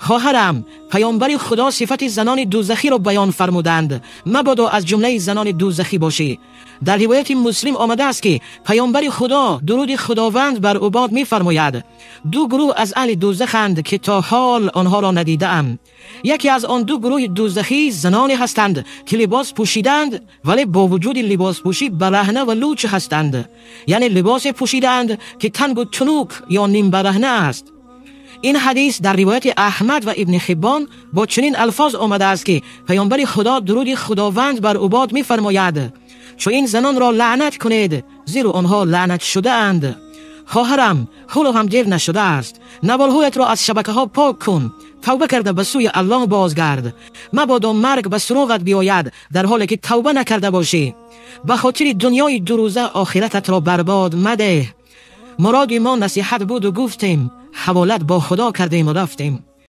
خواهرم، پیامبر خدا صفت زنان دوزخی را بیان فرمودند، مبادا از جمله زنان دوزخی باشی. در روایت مسلم آمده است که پیامبر خدا درود خداوند بر عباد می فرماید: دو گروه از اهل دوزخند که تا حال آنها را ندیدم. یکی از آن دو گروه دوزخی زنانی هستند که لباس پوشیدند ولی با وجود لباس پوشی برهنه و لوچ هستند، یعنی لباس پوشیدند که تنگ و تنوک یا نیم برهنه است. این حدیث در روایت احمد و ابن حبان با چنین الفاظ آمده است که پیامبر خدا درود خداوند بر عباد می فرماید: چو این زنان را لعنت کنید زیرا آنها لعنت شده اند. خواهرم، حول هم دیر نشده است. نوالهایت را از شبکه ها پاک کن، توبه کرده به سوی الله بازگرد. مبادا مرگ به سراغت بیاید در حالی که توبه نکرده باشی. به خاطر دنیای دو روزه آخرتت را برباد مده. مراد ما نصیحت بود و گفتیم، حوالت با خدا کردیم و رفتیم.